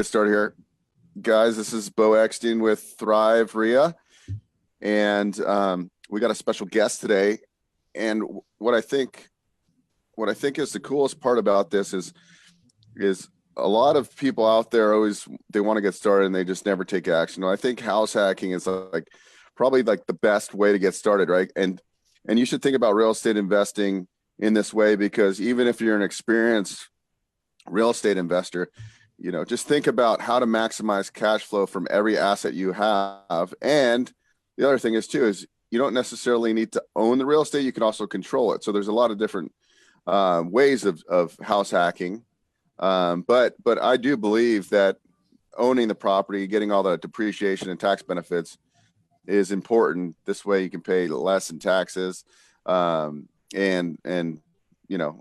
get started here. Guys, this is Bo Eckstein with Thrive RIA. And we got a special guest today. And what I think is the coolest part about this is a lot of people out there they want to get started and they just never take action. I think house hacking is probably the best way to get started, right? And you should think about real estate investing in this way, because even if you're an experienced real estate investor, just think about how to maximize cash flow from every asset you have. And the other thing is you don't necessarily need to own the real estate. You can also control it. So there's a lot of different ways of house hacking. But I do believe that owning the property, getting all the depreciation and tax benefits is important. This way you can pay less in taxes. And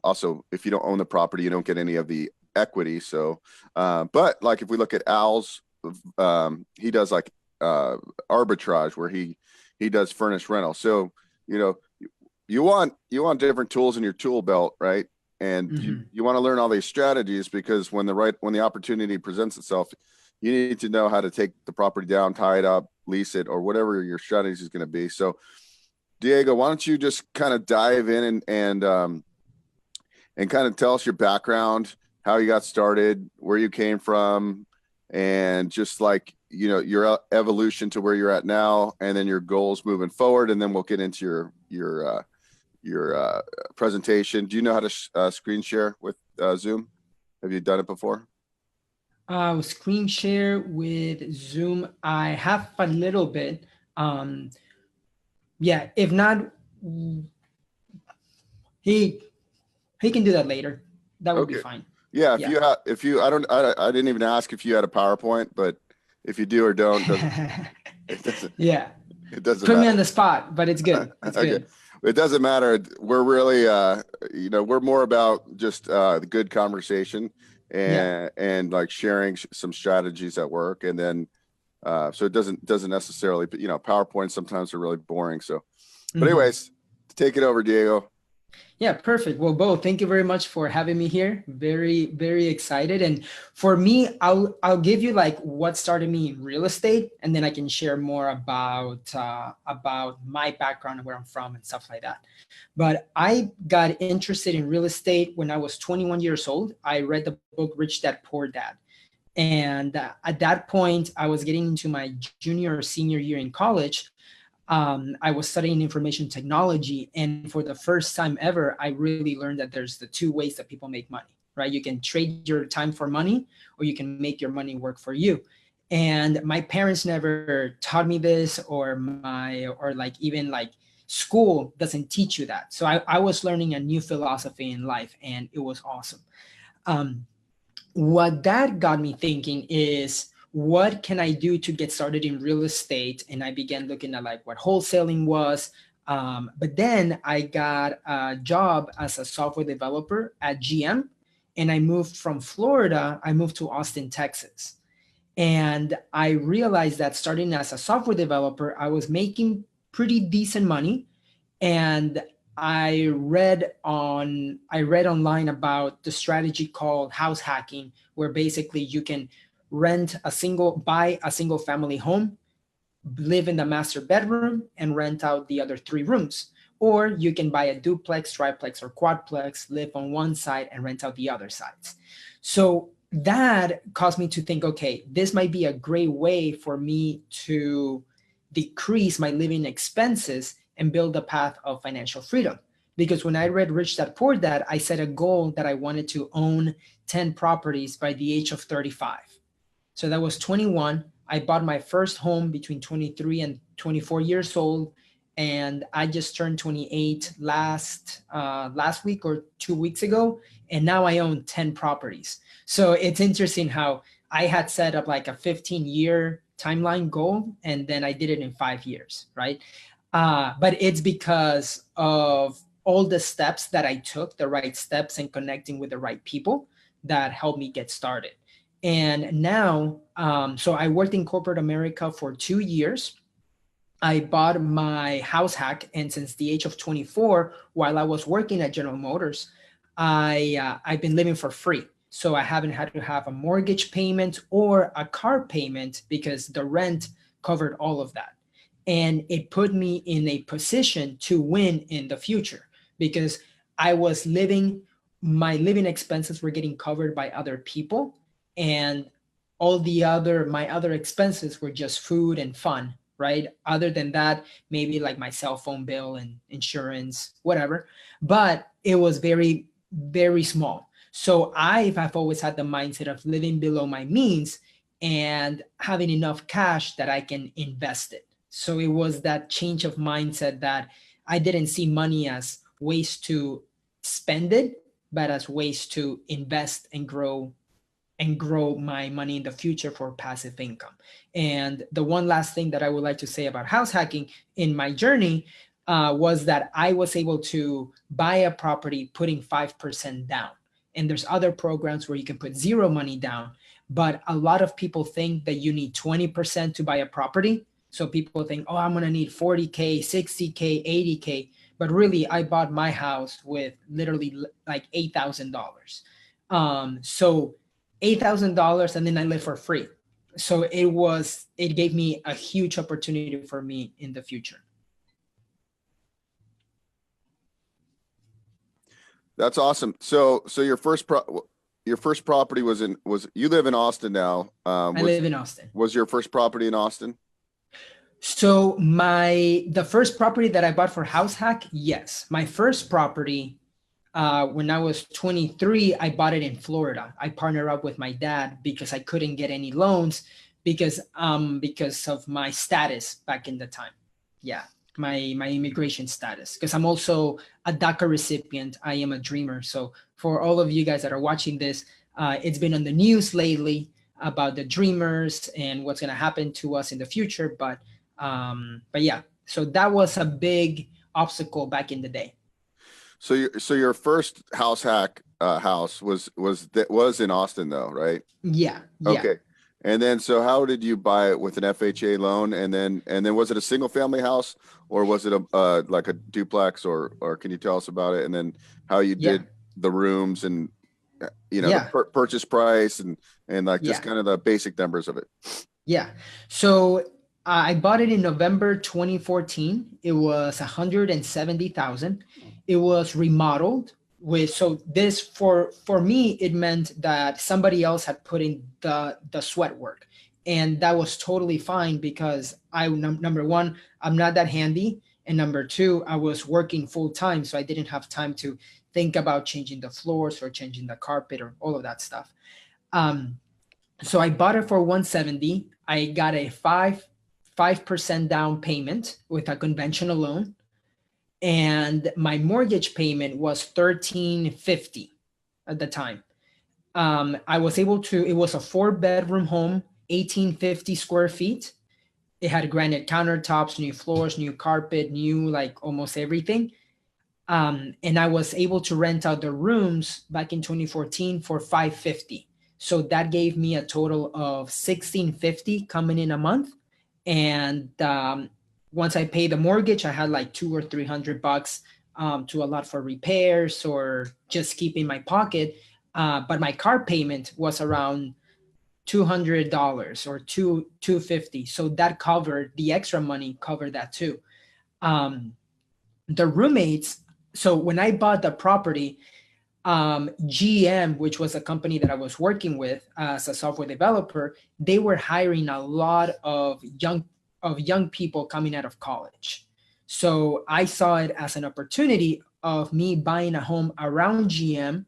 also if you don't own the property, you don't get any of the equity. So, but if we look at Al's, he does arbitrage where he does furnished rental. So, you want different tools in your tool belt, right? And you want to learn all these strategies, because when the opportunity presents itself, you need to know how to take the property down, tie it up, lease it, or whatever your strategy is going to be. So Diego, why don't you just kind of dive in and kind of tell us your background, how you got started, where you came from, and just your evolution to where you're at now, and then your goals moving forward. And then we'll get into your presentation. Do you know how to screen share with Zoom? Have you done it before? Screen share with Zoom, I have a little bit. Yeah, if not, he can do that later. That would be fine. Yeah, I didn't even ask if you had a PowerPoint, but if you do or don't, it doesn't. Yeah, it doesn't put matter. me on the spot, but it's good. It's okay. good. It doesn't matter. We're really, we're more about just the good conversation and sharing some strategies at work. And then, so it doesn't necessarily, PowerPoints sometimes are really boring. So, but anyways, take it over, Diego. Yeah, perfect. Well, Bo, thank you very much for having me here. Very, very excited. And for me, I'll give you what started me in real estate, and then I can share more about my background and where I'm from and stuff like that. But I got interested in real estate when I was 21 years old. I read the book Rich Dad Poor Dad. And at that point, I was getting into my junior or senior year in college. I was studying information technology, and for the first time ever, I really learned that there's the two ways that people make money, right? You can trade your time for money, or you can make your money work for you. And my parents never taught me this, or even school doesn't teach you that. So I was learning a new philosophy in life, and it was awesome. What that got me thinking is, what can I do to get started in real estate? And I began looking at what wholesaling was. But then I got a job as a software developer at GM, and I moved from Florida. I moved to Austin, Texas. And I realized that starting as a software developer, I was making pretty decent money. And I read online about the strategy called house hacking, where basically you can buy a single family home, live in the master bedroom, and rent out the other 3 rooms. Or you can buy a duplex, triplex, or quadplex, live on one side and rent out the other sides. So that caused me to think, okay, this might be a great way for me to decrease my living expenses and build a path of financial freedom. Because when I read Rich Dad Poor Dad, I set a goal that I wanted to own 10 properties by the age of 35. So that was 21. I bought my first home between 23 and 24 years old. And I just turned 28 last week or 2 weeks ago. And now I own 10 properties. So it's interesting how I had set up a 15-year timeline goal, and then I did it in 5 years, right? But it's because of all the steps that I took, the right steps, and connecting with the right people that helped me get started. And now, so I worked in corporate America for 2 years. I bought my house hack, and since the age of 24, while I was working at General Motors, I've been living for free. So I haven't had to have a mortgage payment or a car payment because the rent covered all of that. And it put me in a position to win in the future because I was living, my living expenses were getting covered by other people. And my other expenses were just food and fun, right? Other than that, maybe like my cell phone bill and insurance, whatever. But it was very, very small. So I've always had the mindset of living below my means and having enough cash that I can invest it. So it was that change of mindset that I didn't see money as ways to spend it, but as ways to invest and grow my money in the future for passive income. And the one last thing that I would like to say about house hacking in my journey was that I was able to buy a property putting 5% down. And there's other programs where you can put zero money down, but a lot of people think that you need 20% to buy a property. So people think, oh, I'm going to need 40K, 60K, 80K. But really, I bought my house with literally like $8,000. So $8,000 and then I live for free. So it gave me a huge opportunity for me in the future. That's awesome. So your first property was you live in Austin now. I live in Austin. Was your first property in Austin? So the first property that I bought for house hack, yes. My first property, when I was 23, I bought it in Florida. I partnered up with my dad because I couldn't get any loans because of my status back in the time. Yeah, my immigration status. Because I'm also a DACA recipient. I am a dreamer. So for all of you guys that are watching this, it's been on the news lately about the dreamers and what's going to happen to us in the future. But yeah, so that was a big obstacle back in the day. So your first house hack house was in Austin though, right? Yeah. Okay. And then so how did you buy it with an FHA loan? And then was it a single family house or was it a like a duplex or can you tell us about it? And then how you did the rooms and the purchase price and like just kind of the basic numbers of it. Yeah. So I bought it in November 2014. It was 170,000. It was remodeled so this for me, it meant that somebody else had put in the sweat work. And that was totally fine because number one, I'm not that handy. And number two, I was working full time. So I didn't have time to think about changing the floors or changing the carpet or all of that stuff. So I bought it for 170. I got a 5% down payment with a conventional loan. And my mortgage payment was $1,350 at the time. I was able to, it was a 4-bedroom home, 1,850 square feet. It had granite countertops, new floors, new carpet, new like almost everything. And I was able to rent out the rooms back in 2014 for $550. So that gave me a total of $1,650 coming in a month. And once I paid the mortgage, I had like $200 or $300 to allot for repairs or just keep in my pocket. But my car payment was around $200 or $250. So that covered the extra money, covered that too. The roommates. So when I bought the property, GM, which was a company that I was working with as a software developer, they were hiring a lot of young people coming out of college. So I saw it as an opportunity of me buying a home around GM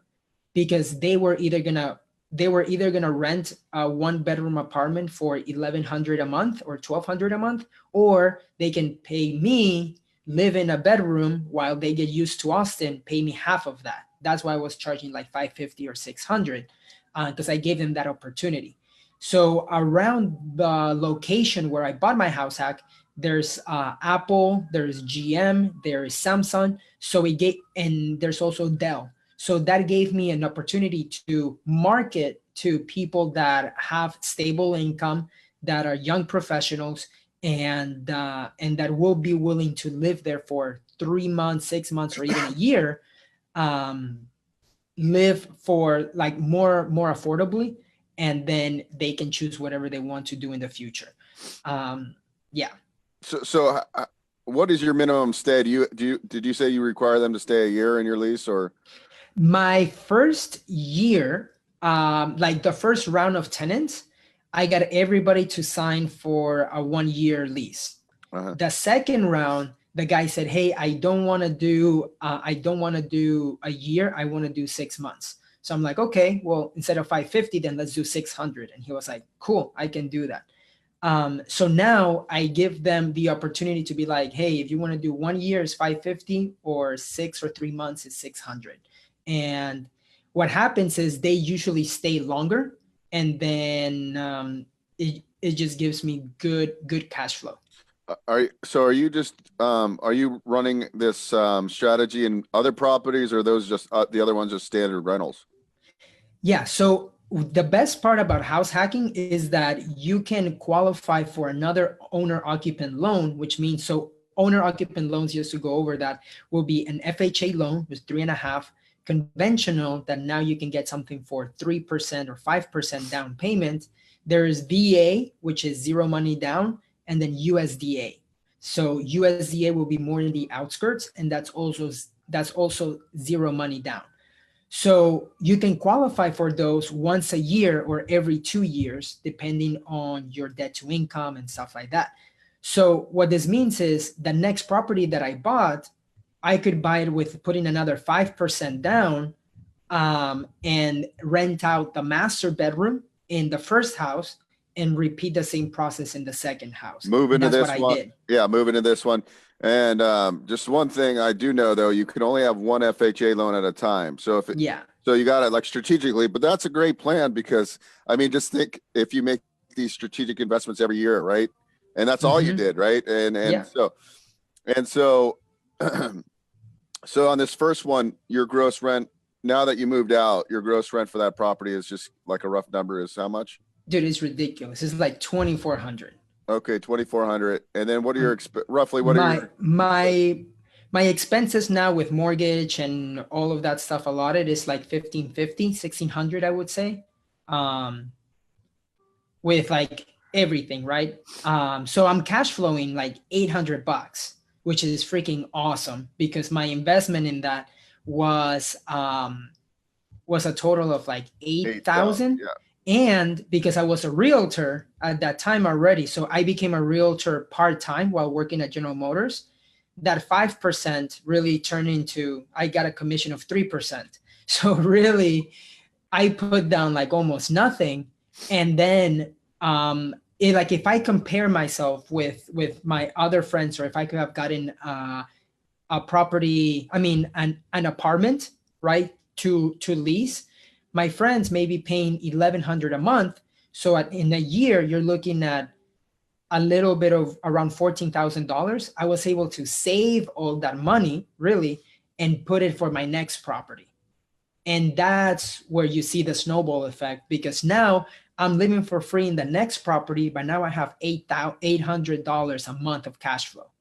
because they were either gonna rent a 1-bedroom apartment for $1,100 a month or $1,200 a month, or they can pay me, live in a bedroom while they get used to Austin, pay me half of that. That's why I was charging like $550 or $600 because I gave them that opportunity. So around the location where I bought my house hack, there's Apple, there's GM, there's Samsung. And there's also Dell. So that gave me an opportunity to market to people that have stable income, that are young professionals, and that will be willing to live there for 3 months, 6 months, or even a year. live for like more affordably, and then they can choose whatever they want to do in the future. Yeah. So what is your minimum stay? Did you say you require them to stay a year in your lease, or? My first year, like the first round of tenants, I got everybody to sign for a 1 year lease. Uh-huh. The second round, the guy said, "Hey, I don't want to do a year. I want to do 6 months." So I'm like, "Okay, well, instead of 550, then let's do 600." And he was like, "Cool, I can do that." So now I give them the opportunity to be like, "Hey, if you want to do 1 year, it's 550, or 6 or 3 months is 600." And what happens is they usually stay longer, and then it just gives me good cash flow. Are you running this strategy in other properties, or are those just the other ones just standard rentals? Yeah. So the best part about house hacking is that you can qualify for another owner occupant loan, which means, so owner occupant loans, just to go over that, will be an FHA loan with 3.5, conventional, that now you can get something for 3% or 5% down payment. There is VA, which is zero money down, and then USDA. So USDA will be more in the outskirts, and that's also zero money down. So you can qualify for those once a year or every 2 years, depending on your debt to income and stuff like that. So what this means is the next property that I bought, I could buy it with putting another 5% down, and rent out the master bedroom in the first house and repeat the same process in the second house. Move And into that's what this I one. did. Yeah, move into this one. And just one thing I do know, though, you can only have one FHA loan at a time. So Yeah. so you got it like strategically, but that's a great plan, because I mean, just think if you make these strategic investments every year, right? And that's all you Mhm. did, right? Yeah. So so on this first one, your gross rent, now that you moved out, your gross rent for that property is, just like a rough number, is how much? Dude, it's ridiculous. It's like 2,400. Okay, 2,400. And then what are your Mm. roughly what are My your my my expenses now with mortgage and all of that stuff allotted is like 1,550, 1,600, I would say. Um, with like everything, right? So I'm cash flowing like $800, which is freaking awesome, because my investment in that was was a total of like 8,000? 8,000. Yeah. And because I was a realtor at that time already, so I became a realtor part-time while working at General Motors. That 5% really turned into, I got a commission of 3%. So really, I put down like almost nothing. And then like if I compare myself with my other friends, or if I could have gotten a property, I mean an apartment, right, to lease, my friends may be paying 1,100 a month. So in a year, you're looking at a little bit of around $14,000. I was able to save all that money, really, and put it for my next property. And that's where you see the snowball effect, because now I'm living for free in the next property, but now I have $800 a month of cash flow.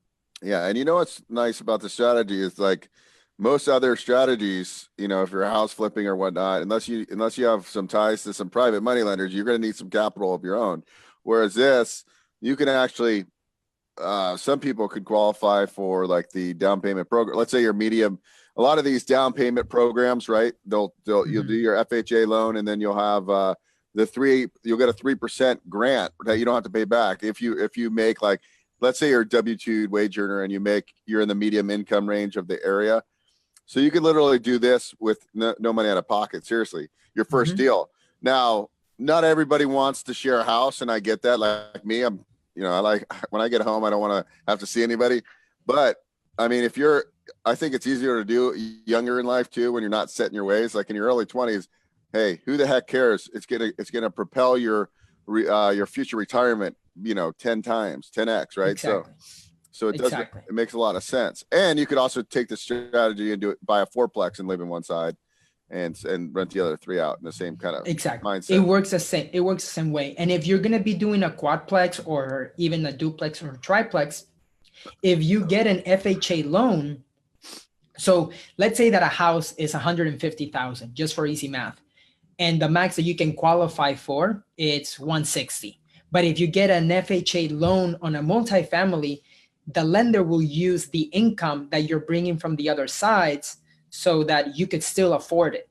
Yeah, and you know what's nice about the strategy is, like, most other strategies, if you're house flipping or whatnot, unless you have some ties to some private money lenders, you're going to need some capital of your own. Whereas this, you can actually, some people could qualify for like the down payment program. Let's say you're medium. A lot of these down payment programs, right? You'll do your FHA loan, and then you'll have you'll get a 3% grant that you don't have to pay back if you make, like, let's say you're a W-2 wage earner and you're in the medium income range of the area. So you could literally do this with no money out of pocket. Seriously, your first deal. Now, not everybody wants to share a house, and I get that. Like me, I like when I get home, I don't want to have to see anybody. But I mean, I think it's easier to do younger in life too, when you're not set in your ways. Like in your early 20s, hey, who the heck cares? It's gonna propel your future retirement, 10 times, 10x, right? Exactly. So it does, Exactly. it makes a lot of sense. And you could also take the strategy and buy a fourplex and live in one side and rent the other three out in the same kind of mindset. It works the same. It works the same way. And if you're gonna be doing a quadplex or even a duplex or triplex, if you get an FHA loan, So let's say that a house is 150,000, just for easy math, and the max that you can qualify for it's 160. But if you get an FHA loan on a multifamily, the lender will use the income that you're bringing from the other sides so that you could still afford it.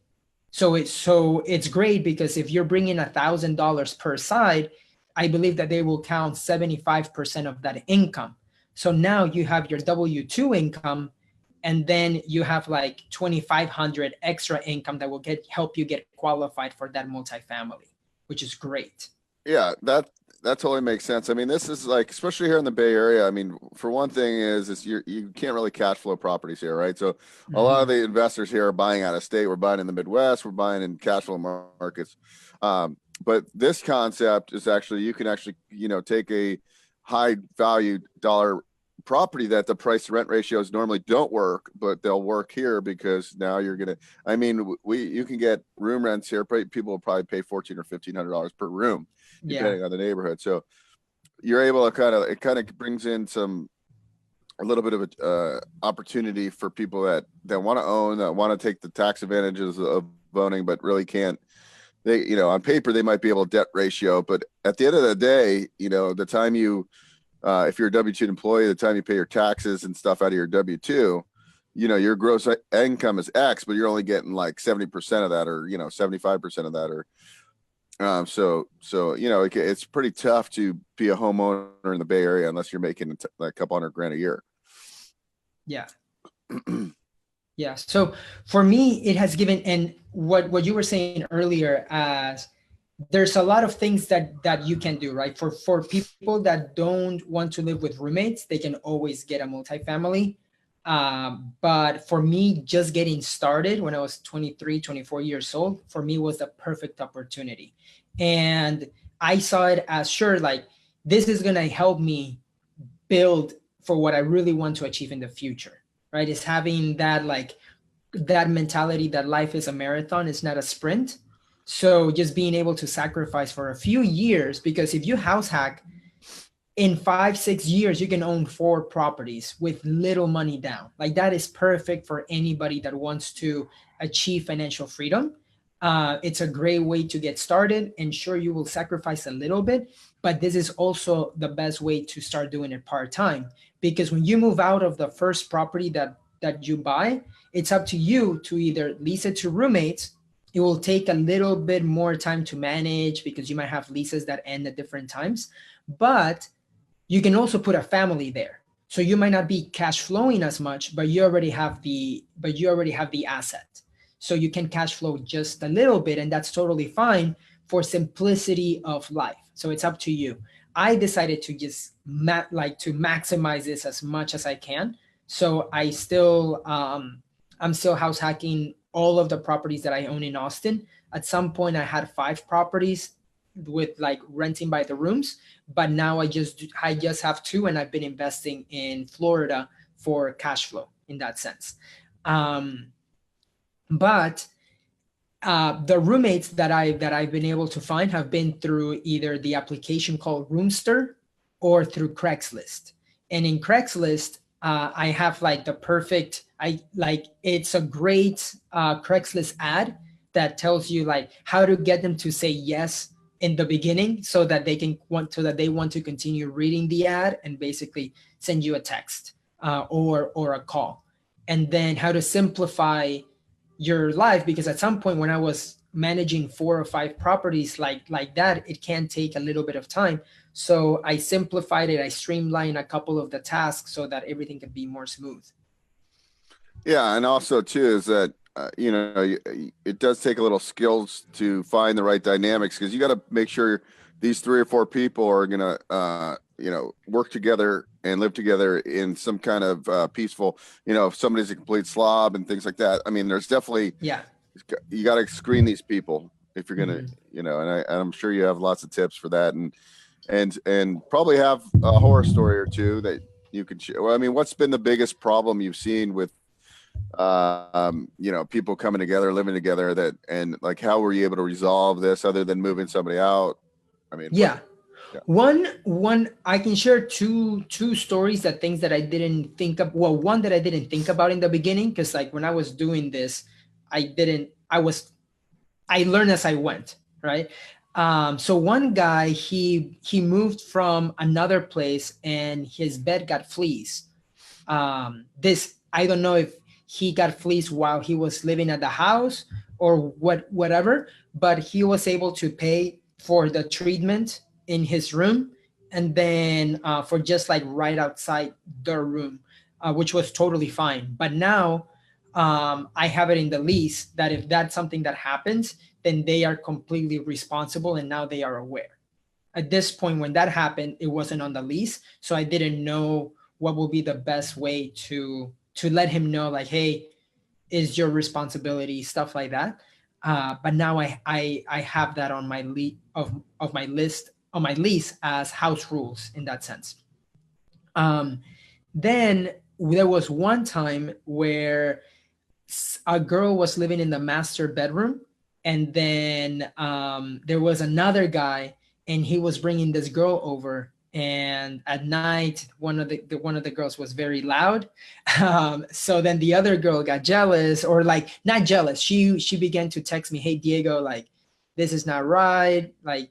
So it's great because if you're bringing $1,000 per side, I believe that they will count 75% of that income. So now you have your W-2 income, and then you have like 2,500 extra income that will help you get qualified for that multifamily, which is great. Yeah, that totally makes sense. I mean, this is like, especially here in the Bay Area. I memean, for one thing is you can't really cash flow properties here, right? So a lot of the investors here are buying out of state. We're buying in the Midwest. We're buying in cash flow markets. But this concept is actually, you can actually, take a high value dollar property that the price to rent ratios normally don't work, but they'll work here because now you're gonna. I mean, you can get room rents here. People will probably pay $1,400 or $1,500 per room, depending on the neighborhood. So you're able to it kind of brings in a little bit of a opportunity for people that want to own, that want to take the tax advantages of owning, but really can't. They, on paper, they might be able to debt ratio, but at the end of the day, the time you, if you're a W-2 employee, the time you pay your taxes and stuff out of your W-2, your gross income is X, but you're only getting like 70% of that, or, 75% of that, or, it's pretty tough to be a homeowner in the Bay Area unless you're making like a couple $100,000 a year. Yeah. Yeah. So for me, it has given, and what you were saying earlier, as there's a lot of things that you can do, right? For people that don't want to live with roommates, they can always get a multifamily. But for me, just getting started when I was 23, 24 years old, for me was the perfect opportunity. And I saw it as, sure, like this is going to help me build for what I really want to achieve in the future, right? It's having that, like, that mentality that life is a marathon, it's not a sprint. So just being able to sacrifice for a few years, because if you house hack, in 5-6 years, you can own 4 properties with little money down. Like that is perfect for anybody that wants to achieve financial freedom. It's a great way to get started, and sure, you will sacrifice a little bit, but this is also the best way to start doing it part-time, because when you move out of the first property that you buy, it's up to you to either lease it to roommates. It will take a little bit more time to manage because you might have leases that end at different times, but you can also put a family there. So you might not be cash flowing as much, but you already have the asset. So you can cash flow just a little bit, and that's totally fine for simplicity of life. So it's up to you. I decided to just to maximize this as much as I can. So I'm still house hacking all of the properties that I own in Austin. At some point I had 5 properties with like renting by the rooms, but now I just have 2, and I've been investing in Florida for cash flow in that sense. But the roommates that I've been able to find have been through either the application called Roomster or through Craigslist. And in Craigslist, I have like the perfect, it's a great Craigslist ad that tells you like how to get them to say yes in the beginning, so that they want to continue reading the ad and basically send you a text or a call, and then how to simplify your life, because at some point when I was managing 4 or 5 properties like that, it can take a little bit of time. So I simplified it. I streamlined a couple of the tasks so that everything can be more smooth. Yeah, and also too is that it does take a little skills to find the right dynamics, because you got to make sure these 3 or 4 people are gonna work together and live together in some kind of peaceful. If somebody's a complete slob and things like that, I mean, there's definitely you got to screen these people if you're gonna and I'm sure you have lots of tips for that, and probably have a horror story or 2 that you could share. Well, I mean, what's been the biggest problem you've seen with people coming together, living together, and like how were you able to resolve this other than moving somebody out? I mean, Yeah. One I can share two stories, that things that I didn't think of. Well, one that I didn't think about in the beginning, because like when I was doing this, I learned as I went, right? So one guy, he moved from another place and his bed got fleas. This, I don't know if he got fleas while he was living at the house or whatever, but he was able to pay for the treatment in his room, and then for just like right outside the room, which was totally fine. But now I have it in the lease that if that's something that happens, then they are completely responsible, and now they are aware. At this point, when that happened, it wasn't on the lease, so I didn't know what would be the best way to let him know, like, hey, is your responsibility, stuff like that. But now I have that on my of my list on my lease as house rules in that sense. Um, then there was one time where a girl was living in the master bedroom, and then there was another guy, and he was bringing this girl over, and at night one of the girls was very loud. So then the other girl got jealous, or like not jealous, she began to text me, hey Diego, like this is not right, like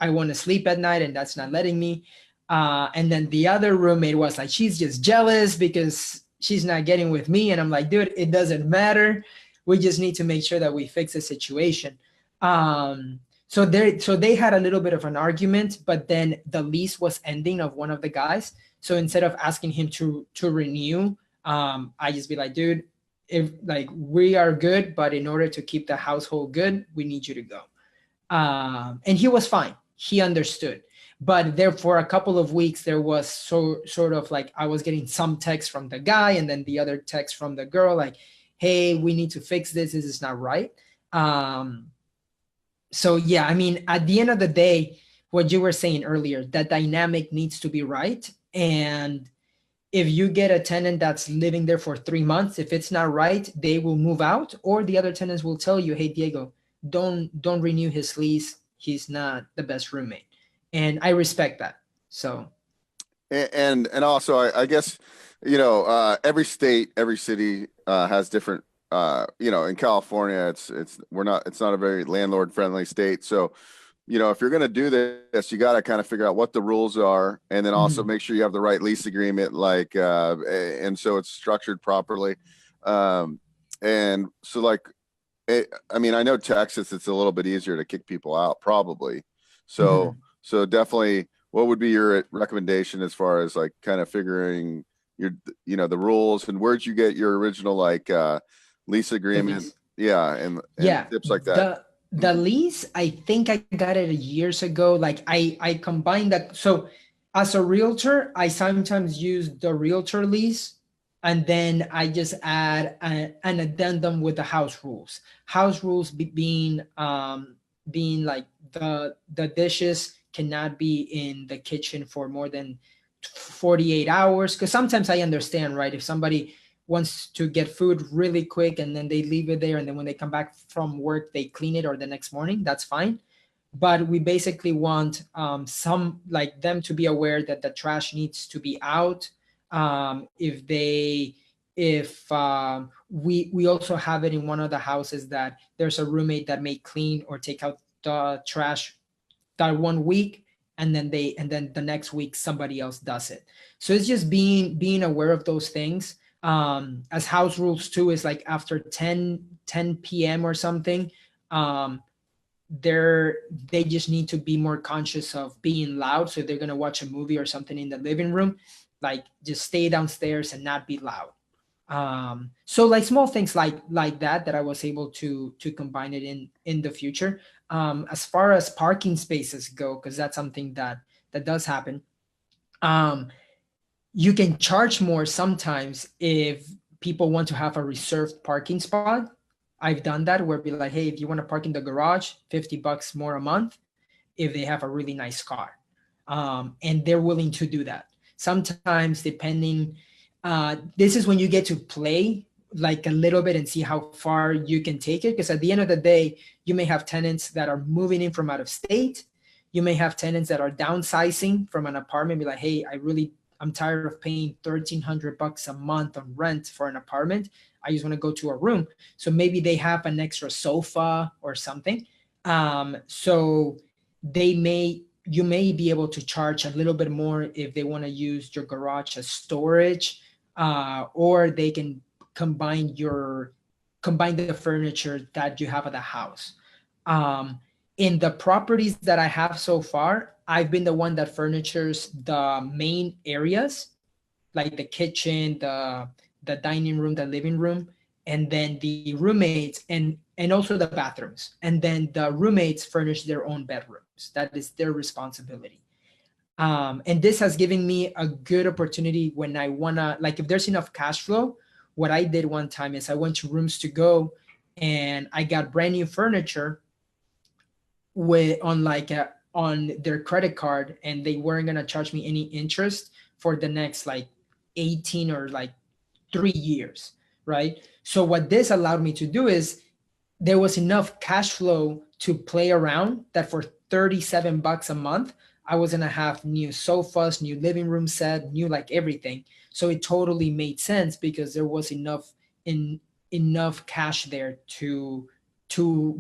I want to sleep at night and that's not letting me. And then the other roommate was like, she's just jealous because she's not getting with me. And I'm like, dude, it doesn't matter. We just need to make sure that we fix the situation. So they had a little bit of an argument, but then the lease was ending of one of the guys. So instead of asking him to renew, I just be like, dude, if like we are good, but in order to keep the household good, we need you to go. And he was fine. He understood. But there for a couple of weeks, there was sort of like I was getting some text from the guy and then the other text from the girl, like, hey, we need to fix this. This is not right. So yeah, I mean, at the end of the day, what you were saying earlier, that dynamic needs to be right. And if you get a tenant that's living there for 3 months, if it's not right, they will move out, or the other tenants will tell you, hey, Diego, don't renew his lease. He's not the best roommate. And I respect that. So And also I guess, every state, every city has different, in California, it's not a very landlord friendly state. So, if you're going to do this, you got to kind of figure out what the rules are, and then also make sure you have the right lease agreement, like, and so it's structured properly. And so like, I mean, I know Texas, it's a little bit easier to kick people out probably. So, so definitely, what would be your recommendation as far as like kind of figuring the rules, and where'd you get your original like lease agreement? Yeah. And yeah, tips like that. The lease, I think I got it years ago. Like I combined that. So as a realtor, I sometimes use the realtor lease, and then I just add an addendum with the house rules. House rules being like the dishes cannot be in the kitchen for more than 48 hours. Because sometimes I understand, right? If somebody wants to get food really quick and then they leave it there, and then when they come back from work, they clean it, or the next morning, that's fine. But we basically want some like them to be aware that the trash needs to be out. We also have it in one of the houses that there's a roommate that may clean or take out the trash that 1 week, and then the next week somebody else does it. So it's just being aware of those things. As house rules too, is like after 10 p.m. or something, they just need to be more conscious of being loud. So if they're gonna watch a movie or something in the living room, like just stay downstairs and not be loud. So like small things like that I was able to combine it in the future. As far as parking spaces go, because that's something that does happen. You can charge more sometimes if people want to have a reserved parking spot. I've done that where be like, hey, if you want to park in the garage, $50 more a month if they have a really nice car. And they're willing to do that. Sometimes depending, this is when you get to play like a little bit and see how far you can take it. Because at the end of the day, you may have tenants that are moving in from out of state. You may have tenants that are downsizing from an apartment, be like, hey, I'm tired of paying $1,300 a month on rent for an apartment. I just want to go to a room. So maybe they have an extra sofa or something. So you may be able to charge a little bit more if they want to use your garage as storage, or they can combine the furniture that you have at the house. In the properties that I have so far, I've been the one that furnitures the main areas, like the kitchen, the dining room, the living room, and then the roommates and also the bathrooms. And then the roommates furnish their own bedrooms. That is their responsibility. And this has given me a good opportunity when I wanna, like, if there's enough cash flow. What I did one time is I went to Rooms to Go and I got brand new furniture on their credit card, and they weren't gonna charge me any interest for the next like 18 or like 3 years, right? So what this allowed me to do is there was enough cash flow to play around that for $37 a month, I was gonna have new sofas, new living room set, new like everything. So it totally made sense because there was enough cash there to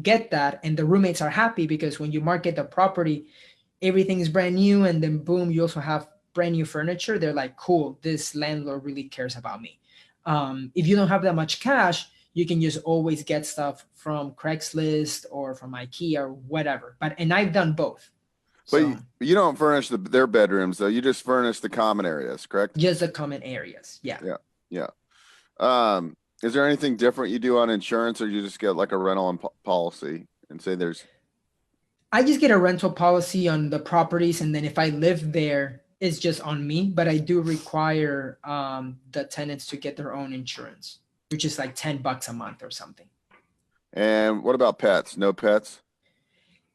get that. And the roommates are happy because when you market the property, everything is brand new, and then boom, you also have brand new furniture. They're like, cool, this landlord really cares about me. If you don't have that much cash, you can just always get stuff from Craigslist or from IKEA or whatever. And I've done both. But you don't furnish their bedrooms though. You just furnish the common areas, correct? Just the common areas. Yeah. Is there anything different you do on insurance, or you just get like a rental policy and say there's? I just get a rental policy on the properties, and then if I live there, it's just on me. But I do require the tenants to get their own insurance, which is like $10 a month or something. And what about pets? No pets?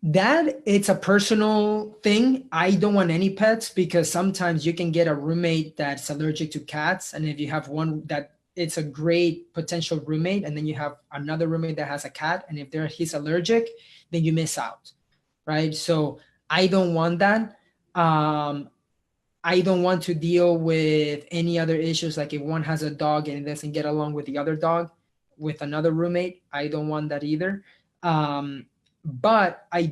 That it's a personal thing. I don't want any pets because sometimes you can get a roommate that's allergic to cats, and if you have one that it's a great potential roommate, and then you have another roommate that has a cat, and if he's allergic, then you miss out, right? So I don't want that. I don't want to deal with any other issues, like if one has a dog and it doesn't get along with the other dog with another roommate. I don't want that either. But I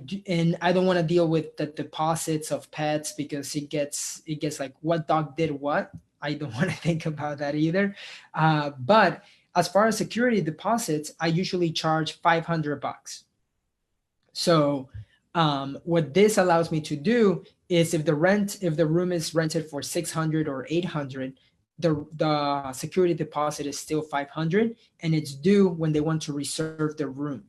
don't want to deal with the deposits of pets because it gets like what dog did what. I don't want to think about that either. But as far as security deposits, I usually charge $500. So what this allows me to do is if the room is rented for $600 or $800, the security deposit is still $500, and it's due when they want to reserve the room.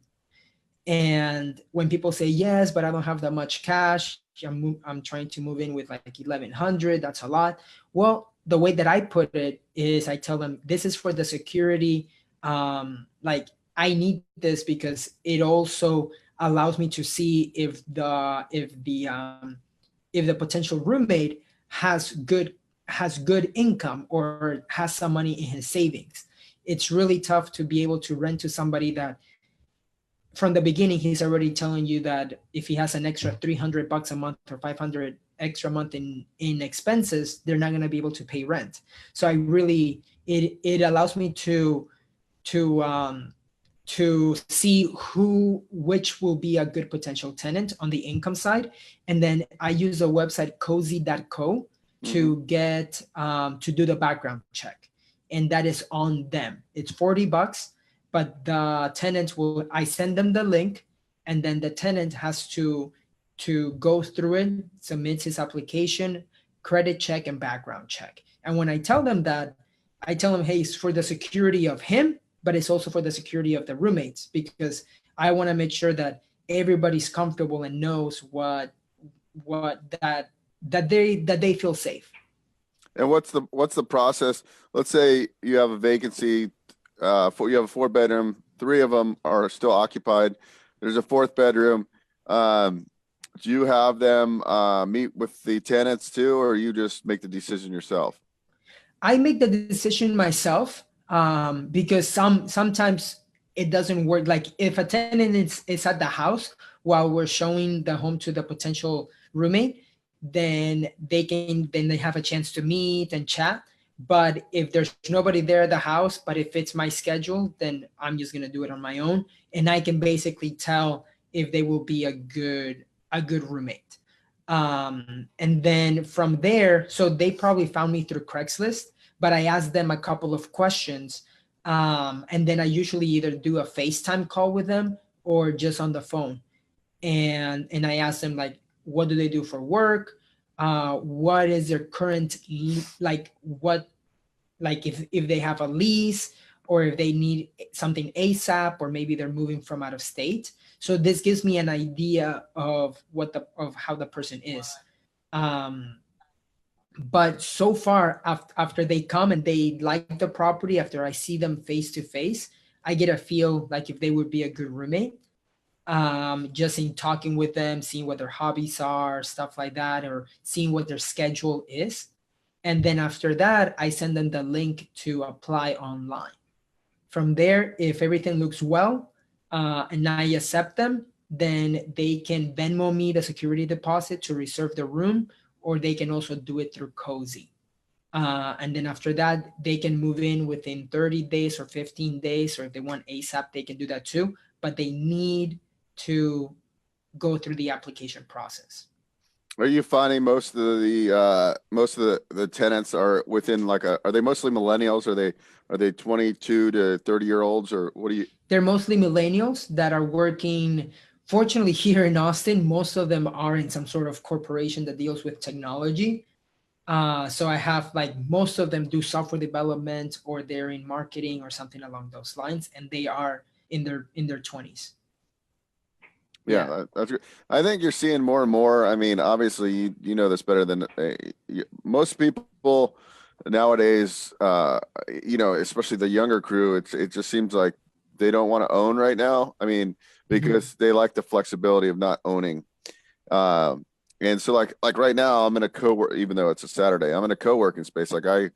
And when people say, yes, but I don't have that much cash, I'm trying to move in with like $1,100, that's a lot. Well, the way that I put it is I tell them this is for the security. Like I need this because it also allows me to see if the potential roommate has good income or has some money in his savings. It's really tough to be able to rent to somebody that from the beginning he's already telling you that if he has an extra $300 a month or $500 extra month in expenses, they're not going to be able to pay rent. So it allows me to see which will be a good potential tenant on the income side. And then I use a website cozy.co to get to do the background check, and that is on them. It's $40, but the tenant I send them the link, and then the tenant has to go through it, submit his application, credit check, and background check. And when I tell them that, I tell them, hey, it's for the security of him, but it's also for the security of the roommates, because I want to make sure that everybody's comfortable and knows that they feel safe. And what's the process? Let's say you have a vacancy, you have a 4-bedroom, 3 of them are still occupied. There's a 4th bedroom. Do you have them meet with the tenants too, or you just make the decision yourself? I make the decision myself because sometimes it doesn't work. Like if a tenant is at the house while we're showing the home to the potential roommate, then they have a chance to meet and chat. But if there's nobody there at the house, but if it's my schedule, then I'm just gonna do it on my own, and I can basically tell if they will be a good roommate. And then from there, so they probably found me through Craigslist, but I asked them a couple of questions, and then I usually either do a FaceTime call with them or just on the phone, and I ask them like, what do they do for work? What is their current like what like if they have a lease, or if they need something ASAP, or maybe they're moving from out of state. So this gives me an idea of how the person is. Um, but so far, after they come and they like the property, after I see them face to face, I get a feel like if they would be a good roommate, just in talking with them, seeing what their hobbies are, stuff like that, or seeing what their schedule is. And then after that, I send them the link to apply online. From there, if everything looks well, and I accept them, then they can Venmo me the security deposit to reserve the room, or they can also do it through Cozy. And then after that, they can move in within 30 days or 15 days, or if they want ASAP, they can do that too. But they need to go through the application process. Are you finding most of the tenants are within like are they mostly millennials? Are they 22 to 30 year olds, or what do you? They're mostly millennials that are working. Fortunately, here in Austin, most of them are in some sort of corporation that deals with technology. So I have like most of them do software development, or they're in marketing or something along those lines, and they are in their 20s. Yeah, that's good. I think you're seeing more and more. I mean, obviously, you know this better than most people nowadays. Especially the younger crew. It just seems like they don't want to own right now. I mean, because they like the flexibility of not owning. And so like right now, I'm in a co-work, even though it's a Saturday, I'm in a co-working space. Like I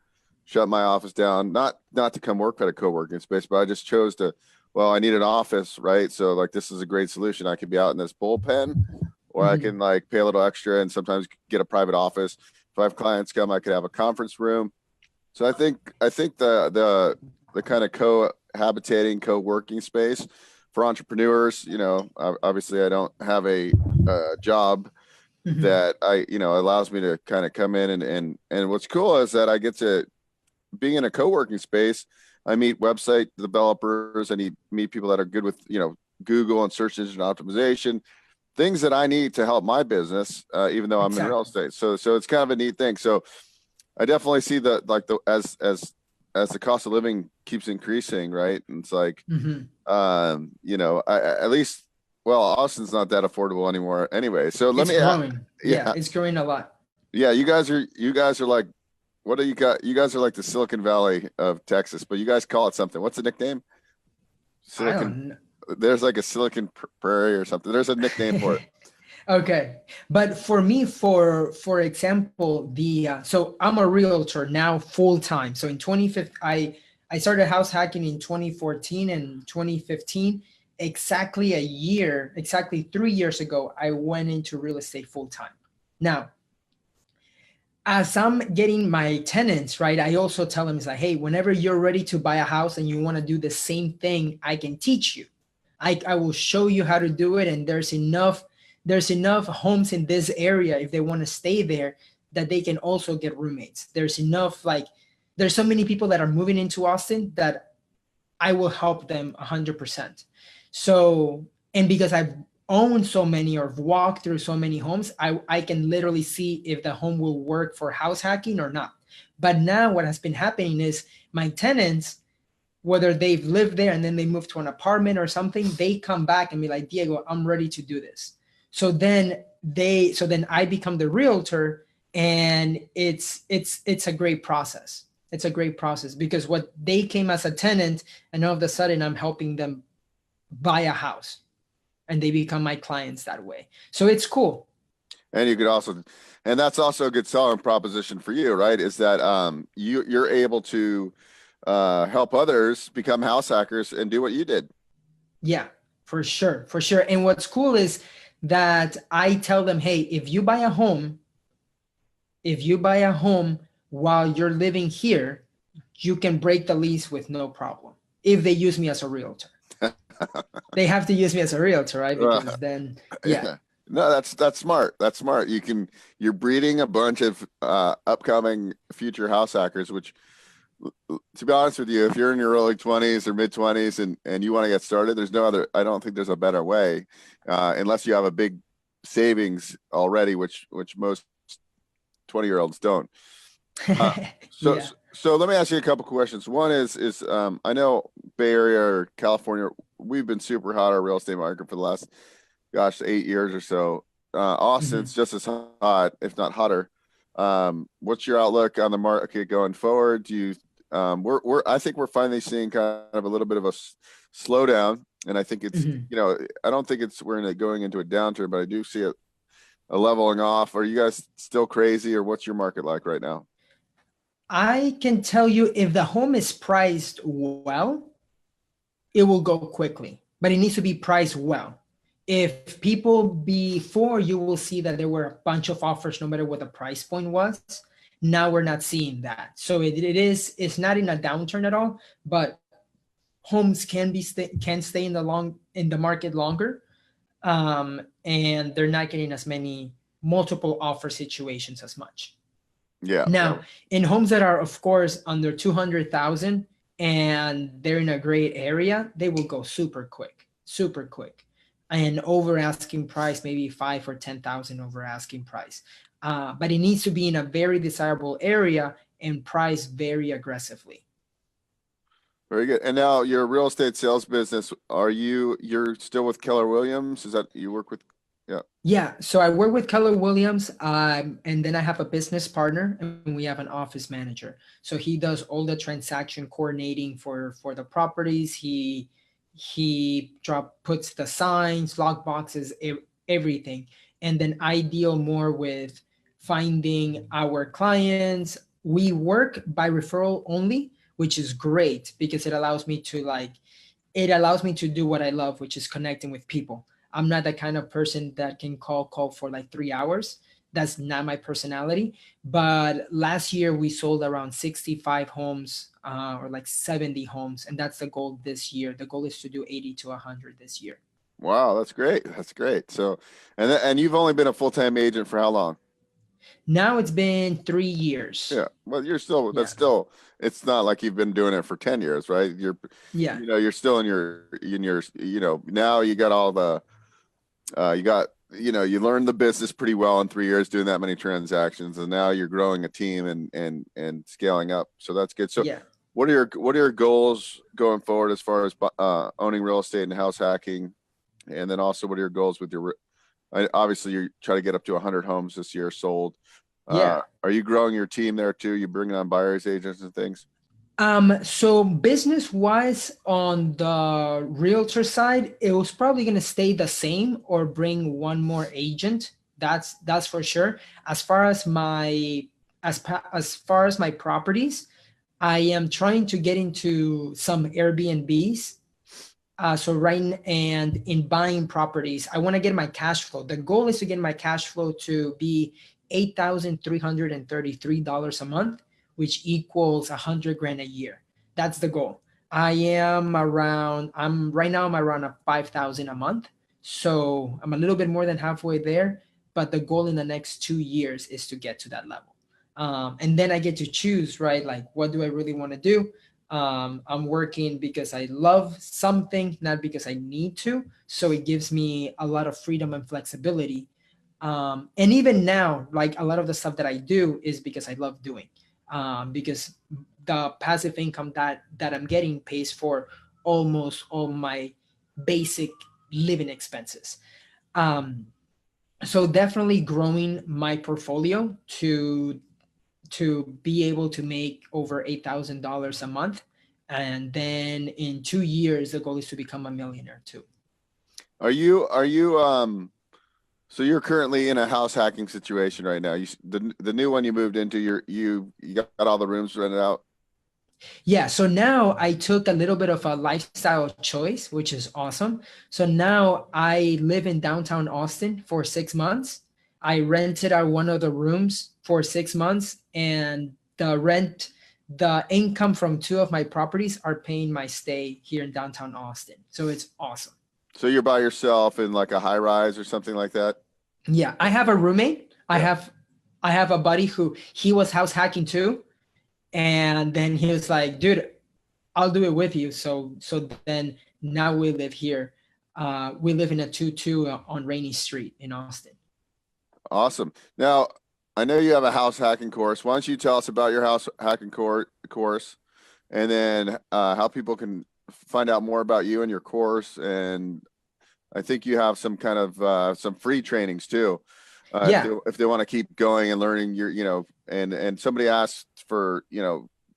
shut my office down, not to come work at a co-working space, but I just chose to. Well, I need an office, right? So like this is a great solution. I could be out in this bullpen, or I can like pay a little extra and sometimes get a private office. If I have clients come, I could have a conference room. So I think the kind of cohabitating, co-working space for entrepreneurs, obviously I don't have a job that allows me to kind of come in and what's cool is that I get to being in a co-working space. I meet website developers. I meet people that are good with, Google and search engine optimization, things that I need to help my business, even though I'm in real estate. So it's kind of a neat thing. So I definitely see that as the cost of living keeps increasing, right? And it's like, at least, well, Austin's not that affordable anymore anyway. So it's growing. Yeah, it's growing a lot. Yeah, you guys are like, what do you got? You guys are like the Silicon Valley of Texas, but you guys call it something. What's the nickname? There's like a Silicon Prairie or something. There's a nickname for it. Okay. But for me, for example, so I'm a realtor now full time. So in 2015, I started house hacking in 2014, and 2015, exactly 3 years ago, I went into real estate full time. Now, as I'm getting my tenants, right, I also tell them, it's like, hey, whenever you're ready to buy a house and you want to do the same thing, I can teach you. I will show you how to do it. And there's enough homes in this area, if they want to stay there, that they can also get roommates. There's enough, there's so many people that are moving into Austin that I will help them 100%. So, and because I've owned so many or walked through so many homes, I can literally see if the home will work for house hacking or not. But now what has been happening is my tenants, whether they've lived there and then they move to an apartment or something, they come back and be like, Diego, I'm ready to do this. So then I become the realtor, and it's a great process. It's a great process because what they came as a tenant, and all of a sudden I'm helping them buy a house, and they become my clients that way. So it's cool. And you could also, and that's also a good selling proposition for you, right? Is that you're able to help others become house hackers and do what you did. Yeah, for sure. And what's cool is that I tell them, hey, if you buy a home while you're living here, you can break the lease with no problem if they use me as a realtor. They have to use me as a realtor, right? Because then, yeah. Yeah. No, that's smart. That's smart. You're breeding a bunch of upcoming future house hackers, which, to be honest with you, if you're in your early 20s or mid 20s and you want to get started, I don't think there's a better way, unless you have a big savings already, which most 20-year-olds don't. Uh, so, Yeah. so let me ask you a couple questions. One is I know Bay Area or California, we've been super hot our real estate market for the last, gosh, 8 years or so. Austin's just as hot, if not hotter. What's your outlook on the market going forward? Do you, I think we're finally seeing kind of a little bit of a slowdown, and I think it's, I don't think we're going into a downturn, but I do see a leveling off. Are you guys still crazy, or what's your market like right now? I can tell you, if the home is priced well, it will go quickly, but it needs to be priced well. If people before, you will see that there were a bunch of offers no matter what the price point was. Now we're not seeing that. So it's not in a downturn at all, but homes can stay in the market longer. And they're not getting as many multiple offer situations as much. Yeah. Now, in homes that are, of course, under 200,000 and they're in a great area, they will go super quick, super quick. And over asking price, maybe 5 or 10,000 over asking price. But it needs to be in a very desirable area and priced very aggressively. Very good. And now your real estate sales business, you're still with Keller Williams? Is that you work with? Yeah. Yeah, so I work with Keller Williams, and then I have a business partner, and we have an office manager. So he does all the transaction coordinating for the properties. He puts the signs, lock boxes, everything, and then I deal more with finding our clients. We work by referral only, which is great because it allows me to do what I love, which is connecting with people. I'm not the kind of person that can call for like 3 hours. That's not my personality. But last year we sold around 65 homes, or like 70 homes, and that's the goal this year. The goal is to do 80 to 100 this year. Wow, that's great. That's great. So, and you've only been a full-time agent for how long? Now it's been 3 years. Yeah. Well, Yeah. it's not like you've been doing it for 10 years, right? Yeah. You're still now you got all the, you learned the business pretty well in 3 years doing that many transactions, and now you're growing a team and scaling up. So that's good. So Yeah. what are your goals going forward as far as owning real estate and house hacking? And then also, what are your goals with obviously you're trying to get up to 100 homes this year sold. Yeah. Are you growing your team there too? You bringing on buyers agents and things? So business wise, on the realtor side, it was probably going to stay the same or bring one more agent. That's for sure. As far as my properties, I am trying to get into some Airbnbs. And in buying properties, I want to get my cash flow. The goal is to get my cash flow to be $8,333 a month, which equals 100 grand a year. That's the goal. I'm right now I'm around a 5,000 a month. So I'm a little bit more than halfway there, but the goal in the next 2 years is to get to that level. And then I get to choose, right? Like, what do I really want to do? I'm working because I love something, not because I need to. So it gives me a lot of freedom and flexibility. And even now, like, a lot of the stuff that I do is because I love doing, because the passive income that I'm getting pays for almost all my basic living expenses. So definitely growing my portfolio to be able to make over $8,000 a month. And then in 2 years, the goal is to become a millionaire too. So you're currently in a house hacking situation right now. The new one you moved into, you got all the rooms rented out? Yeah, so now I took a little bit of a lifestyle choice, which is awesome. So now I live in downtown Austin for 6 months. I rented out one of the rooms for 6 months, and the income from two of my properties are paying my stay here in downtown Austin. So it's awesome. So you're by yourself in like a high rise or something like that? Yeah, I have a roommate. Yeah. I have a buddy who he was house hacking too, and then he was like, "Dude, I'll do it with you." So then now we live here. We live in a 2-2 on Rainy Street in Austin. Awesome. Now, I know you have a house hacking course. Why don't you tell us about your house hacking course, and then how people can find out more about you and your course. And I think you have some kind of some free trainings too. Yeah, If they want to keep going and learning your, and somebody asked for,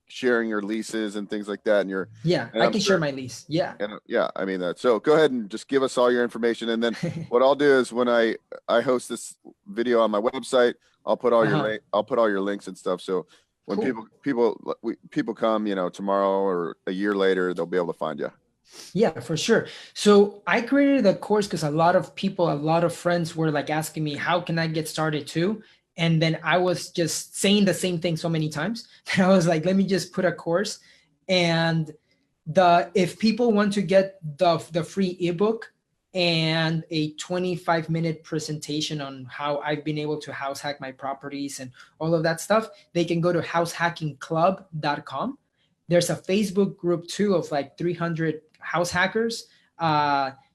sharing your leases and things like that. yeah, And I I'm can share sure, my lease. Yeah. and yeah, I mean that. So go ahead and just give us all your information. And then what I'll do is when I host this video on my website, I'll put all Uh-huh. I'll put all your links and stuff. So when Cool. people come, tomorrow or a year later, they'll be able to find you. Yeah, for sure. So I created the course because a lot of people, a lot of friends were like asking me, how can I get started too? And then I was just saying the same thing so many times that I was like, let me just put a course. And the if people want to get the free ebook and a 25-minute presentation on how I've been able to house hack my properties and all of that stuff, they can go to househackingclub.com. There's a Facebook group too of like 300 house hackers.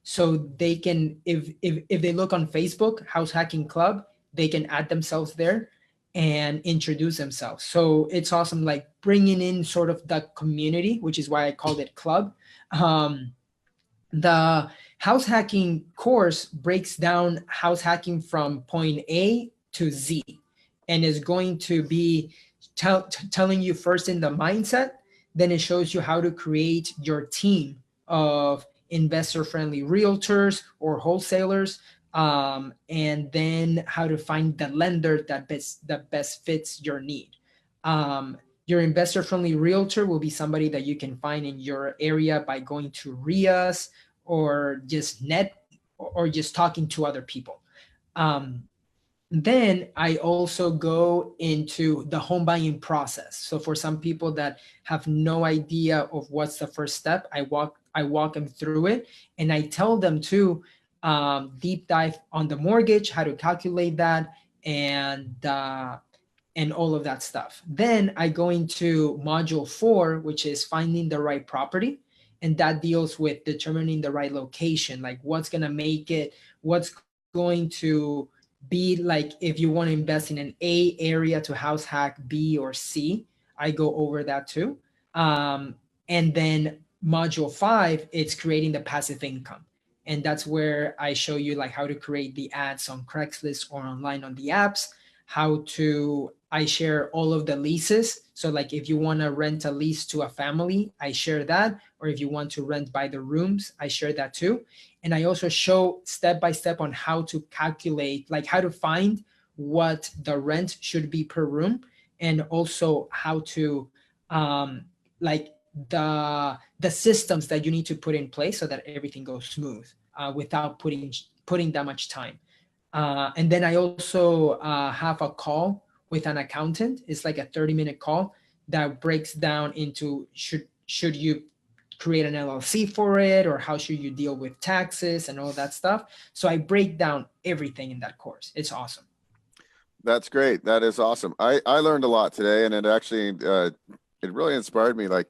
So they can, if they look on Facebook, House Hacking Club, they can add themselves there and introduce themselves. So it's awesome, like bringing in sort of the community, which is why I called it club. Um, the house hacking course breaks down house hacking from point A to Z, and is going to be telling you first in the mindset, then it shows you how to create your team of investor friendly realtors or wholesalers, and then how to find the lender that best fits your need. Your investor friendly realtor will be somebody that you can find in your area by going to RIAs or just or just talking to other people. Um, then I also go into the home buying process. So for some people that have no idea of what's the first step, I walk them through it, and I tell them to deep dive on the mortgage, how to calculate that, and all of that stuff. Then I go into module 4, which is finding the right property. And that deals with determining the right location, like what's going to be like if you want to invest in an A area to house hack B or C. I go over that too. And then module 5, it's creating the passive income. And that's where I show you like how to create the ads on Craigslist or online on the apps, how to I share all of the leases. So like if you want to rent a lease to a family, I share that. Or if you want to rent by the rooms, I share that too. And I also show step by step on how to calculate, like how to find what the rent should be per room, and also how to like the systems that you need to put in place so that everything goes smooth without putting that much time. And then I also have a call with an accountant. It's like a 30-minute call that breaks down into should you create an LLC for it, or how should you deal with taxes and all that stuff. So I break down everything in that course. It's awesome. That's great. That is awesome. I learned a lot today, and it actually it really inspired me. Like,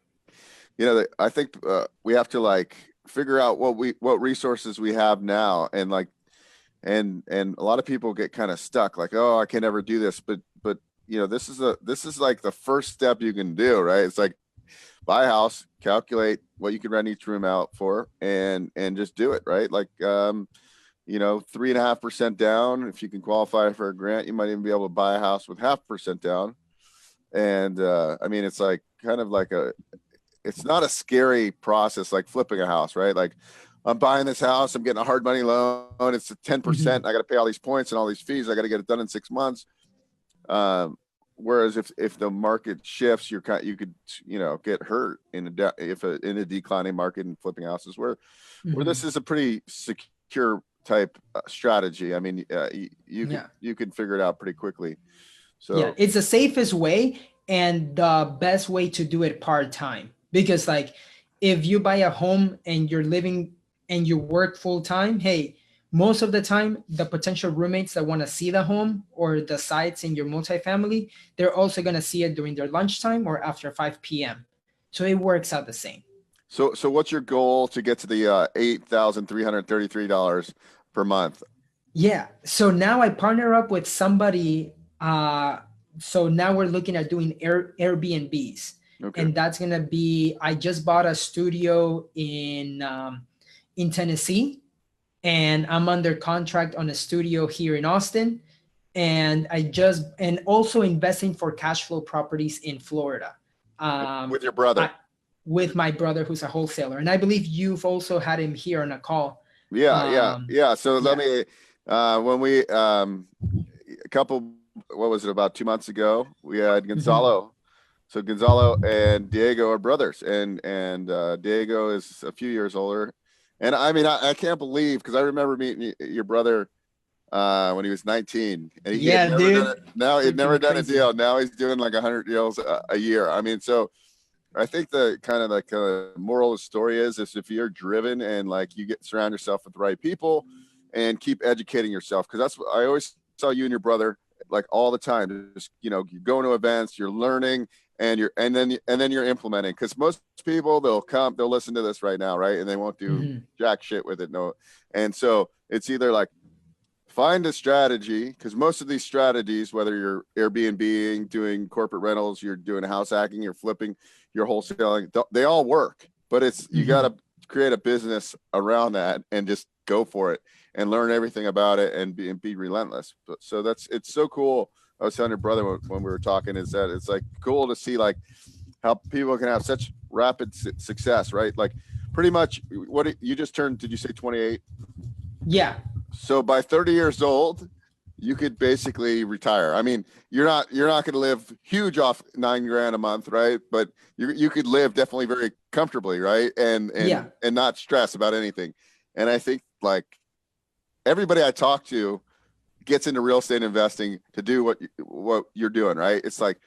I think we have to like figure out what resources we have now, and like and a lot of people get kind of stuck, like, oh, I can never do this, but this is like the first step you can do, right? It's like buy a house, calculate what you can rent each room out for, and just do it, right? Like 3.5% down. If you can qualify for a grant, you might even be able to buy a house with 0.5% down. And I mean, it's like kind of like it's not a scary process like flipping a house, right? Like, I'm buying this house, I'm getting a hard money loan, it's 10%. Mhm. I got to pay all these points and all these fees. I got to get it done in 6 months. whereas if the market shifts, you could, get hurt in in a declining market and flipping houses where this is a pretty secure type strategy. I mean, you can figure it out pretty quickly. So yeah, it's the safest way and the best way to do it part-time, because like if you buy a home and you're living and you work full-time, hey, most of the time the potential roommates that want to see the home or the sites in your multifamily, they're also going to see it during their lunchtime or after 5 p.m. So it works out the same. So what's your goal to get to the $8,333 per month? Yeah. So now I partner up with somebody. So now we're looking at doing Airbnbs. Okay. And that's gonna be. I just bought a studio in Tennessee, and I'm under contract on a studio here in Austin, and also investing for cash flow properties in Florida. With your brother. With my brother, who's a wholesaler, and I believe you've also had him here on a call. Yeah. So let me, when we, what was it, about 2 months ago, we had Gonzalo. So Gonzalo and Diego are brothers, and Diego is a few years older. And I mean, I can't believe, because I remember meeting your brother when he was 19, and he had never done a deal. Now he's doing like 100 deals a year. I mean, so I think the kind of like moral of the story is if you're driven and like you surround yourself with the right people and keep educating yourself, because that's what I always saw you and your brother like all the time. Just, you're going to events, you're learning, and then you're implementing. Because most people, they'll listen to this right now, right, and they won't do jack shit with it. No, and so it's either like find a strategy, because most of these strategies, whether you're Airbnb, doing corporate rentals, you're doing house hacking, you're flipping, you're wholesaling, they all work. But it's you got to create a business around that and just go for it and learn everything about it and be relentless. So it's so cool. I was telling your brother when we were talking, is that it's like cool to see like how people can have such rapid success, right? Like pretty much what you just turned, did you say 28? Yeah. So by 30 years old, you could basically retire. I mean, you're not going to live huge off $9,000 a month, right? But you could live definitely very comfortably, right? And not stress about anything. And I think like everybody I talk to gets into real estate investing to do what you're doing, right? It's like,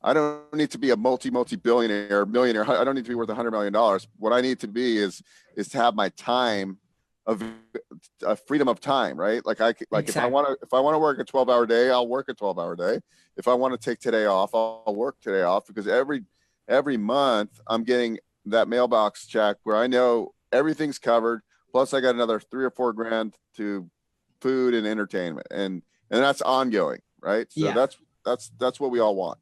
I don't need to be a multi-billionaire, millionaire. I don't need to be worth $100 million. What I need to be is to have my time of freedom of time, right? Like exactly. If I want to work a 12-hour day, I'll work a 12-hour day. If I want to take today off, I'll work today off, because every month I'm getting that mailbox check where I know everything's covered. Plus I got another $3 or $4 grand to food and entertainment, and that's ongoing, right? So that's what we all want.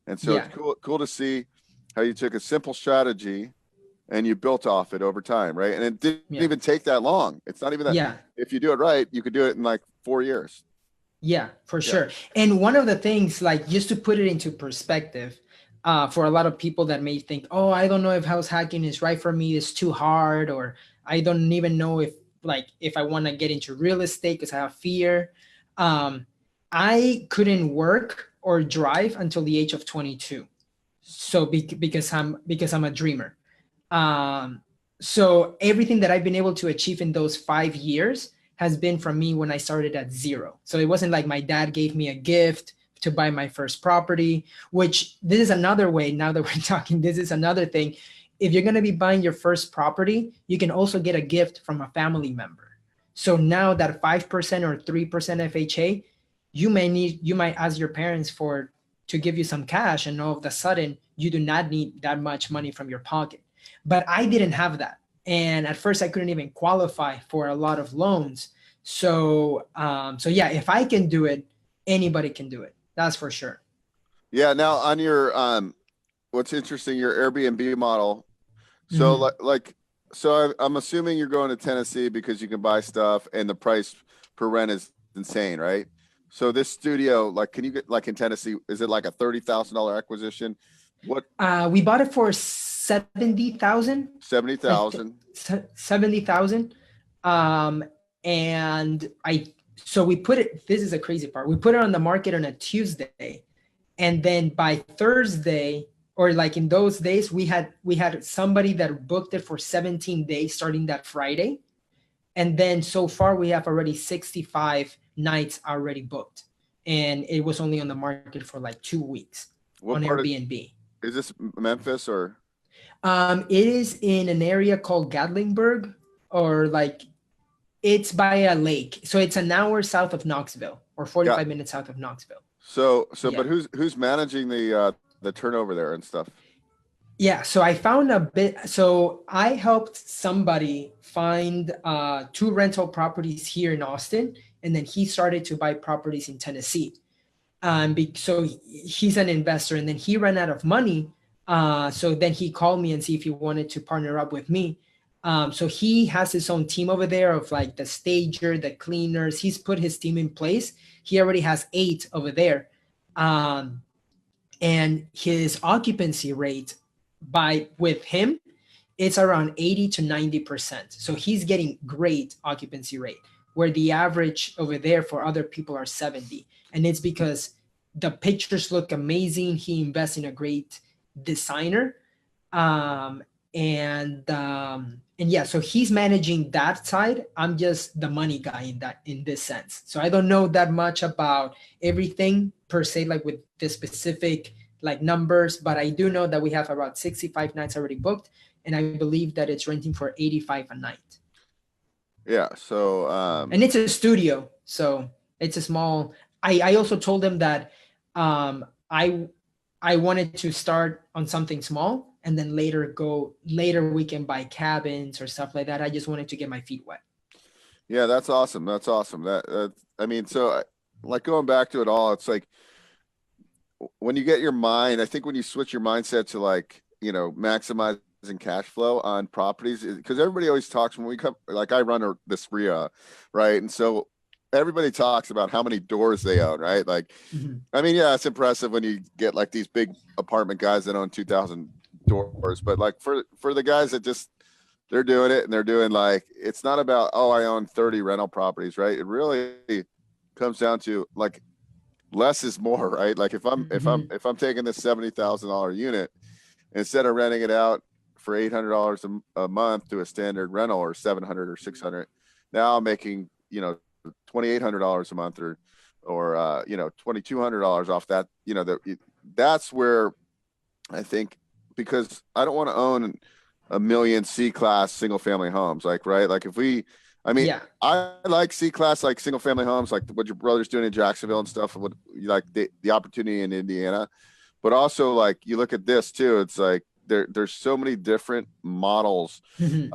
And so it's cool to see how you took a simple strategy and you built off it over time, right? And it didn't even take that long. It's not even that. Yeah. If you do it right, you could do it in like 4 years. Yeah, for sure. And one of the things, like just to put it into perspective, for a lot of people that may think, oh, I don't know if house hacking is right for me, it's too hard, or I don't even know if I want to get into real estate because I have fear. I couldn't work or drive until the age of 22. So because I'm a dreamer. So everything that I've been able to achieve in those 5 years has been from me when I started at zero. So it wasn't like my dad gave me a gift to buy my first property, which this is another way. Now that we're talking, this is another thing. If you're going to be buying your first property, you can also get a gift from a family member. So now that 5% or 3% FHA, you might ask your parents to give you some cash, and all of a sudden you do not need that much money from your pocket. But I didn't have that. And at first I couldn't even qualify for a lot of loans. So if I can do it, anybody can do it. That's for sure. Yeah. Now on your, what's interesting, your Airbnb model. So so I'm assuming you're going to Tennessee because you can buy stuff and the price per rent is insane, right? So this studio, like, can you get, like in Tennessee, is it like a $30,000 acquisition? What? We bought it for 70,000. 70,000. 70,000. And so we put it, this is a crazy part. We put it on the market on a Tuesday, And then by Thursday, or like in those days, we had somebody that booked it for 17 days starting that Friday. And then so far we have already 65 nights already booked. And it was only on the market for like 2 weeks What on part of, Airbnb. is this Memphis or? It is in an area called Gatlinburg, or like it's by a lake. So it's an hour south of Knoxville, or Yeah. 45 minutes south of Knoxville. So, Yeah. but who's managing the turnover there and stuff? Yeah, so I found a bit. So I helped somebody find 2 rental properties here in Austin, and then he started to buy properties in Tennessee. So he's an investor, and then he ran out of money. So then he called me and see if he wanted to partner up with me. So he has his own team over there of like the stager, the cleaners. He's put his team in place. He already has 8 over there. And his occupancy rate with him, it's around 80 to 90%. So he's getting great occupancy rate, where the average over there for other people are 70. And it's because the pictures look amazing. He invests in a great designer. And yeah, so he's managing that side. I'm just the money guy in this sense. So I don't know that much about everything per se, like with the specific like numbers, but I do know that we have about 65 nights already booked, and I believe that it's renting for 85 a night. Yeah. So, And it's a studio, so it's a small. I also told them that I wanted to start on something small, and then later we can buy cabins or stuff like that. I just wanted to get my feet wet. yeah, that's awesome. That's awesome. I mean, so like going back to it all, it's like when you get your mind, I think when you switch your mindset to like, maximizing cash flow on properties, because everybody always talks when we come, like I run this RIA, right? And so everybody talks about how many doors they own, right? Like, I mean, yeah, it's impressive when you get like these big apartment guys that own 2,000 doors, but like for the guys that just, they're doing it and they're doing like, it's not about, oh, I own 30 rental properties, right? It really comes down to like less is more, right? Like if I'm taking this $70,000 unit, instead of renting it out for $800 a month to a standard rental or 700 or 600, now I'm making, $2,800 a month or $2,200 off that. That's where I think, because I don't want to own a million C-class single family homes, like, right? Like Yeah. I like C-class, like single family homes, like what your brother's doing in Jacksonville and stuff, and what like the opportunity in Indiana. But also like you look at this too, it's like there's so many different models. And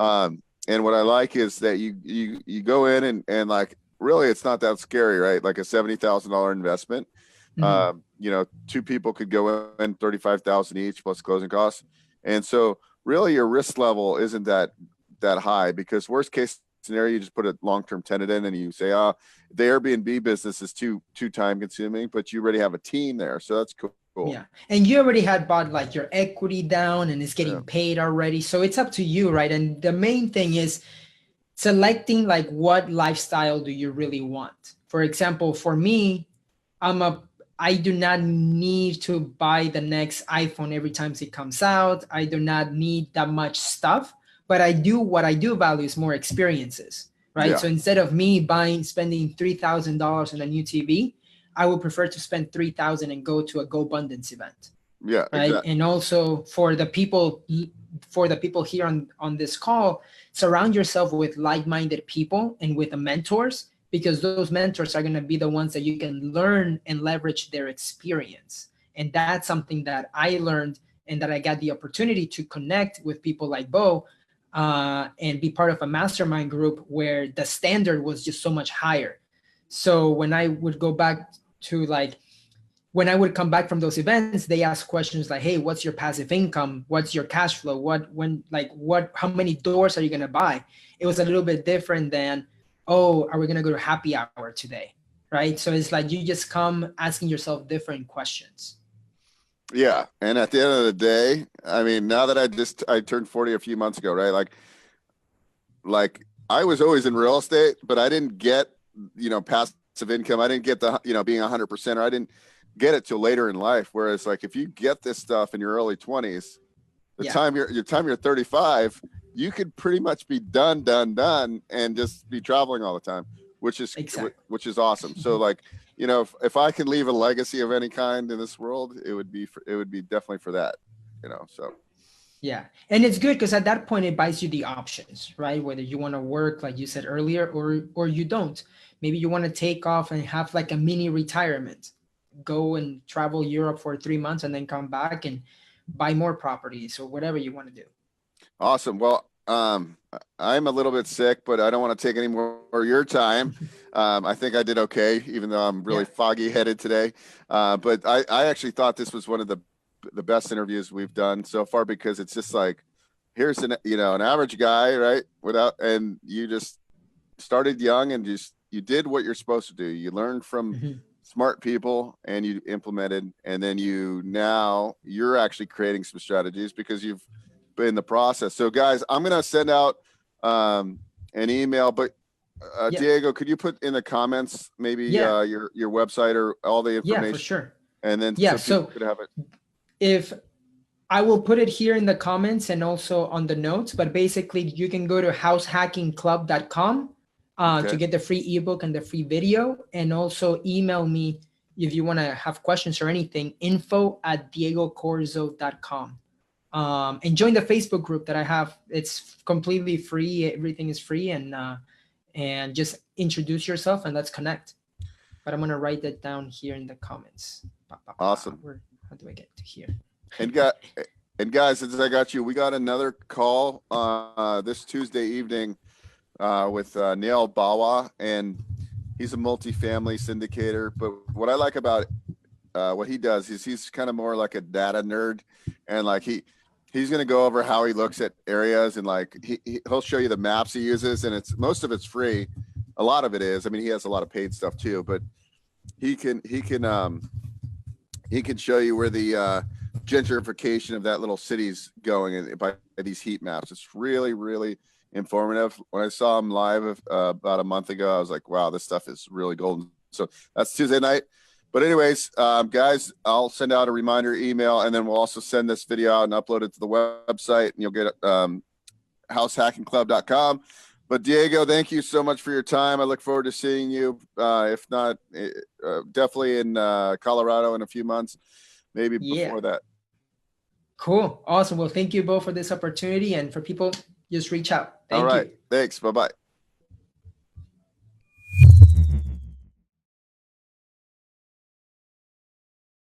what I like is that you go in and like, really, it's not that scary, right? Like a $70,000 investment. 2 people could go in 35,000 each plus closing costs. And so really your risk level isn't that high, because worst case scenario, you just put a long-term tenant in and you say, the Airbnb business is too time consuming, but you already have a team there. So that's cool. Yeah. And you already had bought like your equity down and it's getting paid already. So it's up to you, right? And the main thing is selecting like what lifestyle do you really want. For example, for me, I do not need to buy the next iPhone every time it comes out. I do not need that much stuff, but what I do value is more experiences, right? Yeah. So instead of me spending $3,000 on a new TV, I would prefer to spend $3,000 and go to a GoBundance event. Yeah. Right. Exactly. And also for the people here on this call, surround yourself with like-minded people and with the mentors, because those mentors are going to be the ones that you can learn and leverage their experience. And that's something that I learned, and that I got the opportunity to connect with people like Bo and be part of a mastermind group where the standard was just so much higher. So when I would go back to when I would come back from those events, they ask questions like, hey, what's your passive income? What's your cash flow? How many doors are you going to buy? It was a little bit different than, oh, are we going to go to happy hour today? Right. So it's like, you just come asking yourself different questions. Yeah. And at the end of the day, I mean, now that I turned 40 a few months ago, right? Like I was always in real estate, but I didn't get, passive income. I didn't get the, being 100%, or get it till later in life. Whereas like if you get this stuff in your early 20s, the time you're 35, you could pretty much be done and just be traveling all the time, which is awesome. So like, you know, if I can leave a legacy of any kind in this world, it would be definitely for that, you know. So yeah, and it's good because at that point it buys you the options, right? Whether you want to work like you said earlier, or you don't. Maybe you want to take off and have like a mini retirement, go and travel Europe for 3 months and then come back and buy more properties or whatever you want to do. Awesome. Well, I'm a little bit sick, but I don't want to take any more of your time. I think I did okay, even though I'm really foggy headed today. But I actually thought this was one of the best interviews we've done so far, because it's just like, here's an average guy, right? And you just started young and you did what you're supposed to do. You learned from smart people and you implemented, and then you're actually creating some strategies because you've been in the process. So guys, I'm going to send out an email, but Diego, could you put in the comments maybe your website or all the information? Yeah, for sure. And then so could have it. If I will put it here in the comments and also on the notes, but basically you can go to househackingclub.com to get the free ebook and the free video, and also email me if you want to have questions or anything, info@diegocorzo.com. And join the Facebook group that I have. It's completely free. Everything is free, and just introduce yourself and let's connect. But I'm going to write that down here in the comments. Awesome. How do I get to here? And guys, since I got you, we got another call this Tuesday evening with Neil Bawa, and he's a multifamily syndicator. But what I like about what he does is he's kind of more like a data nerd, and like he's going to go over how he looks at areas, and like he'll show you the maps he uses, and most of it's free. A lot of it is. I mean, he has a lot of paid stuff too, but he can show you where the gentrification of that little city's going by these heat maps. It's really, really informative. When I saw him live about a month ago, I was like, wow, this stuff is really golden. So that's Tuesday night. But anyways, guys, I'll send out a reminder email, and then we'll also send this video out and upload it to the website, and you'll get househackingclub.com. But Diego, thank you so much for your time. I look forward to seeing you, if not, definitely in Colorado in a few months, maybe before that. Cool. Awesome. Well, thank you both for this opportunity, and for people, just reach out. Thank you. Thanks. Bye-bye.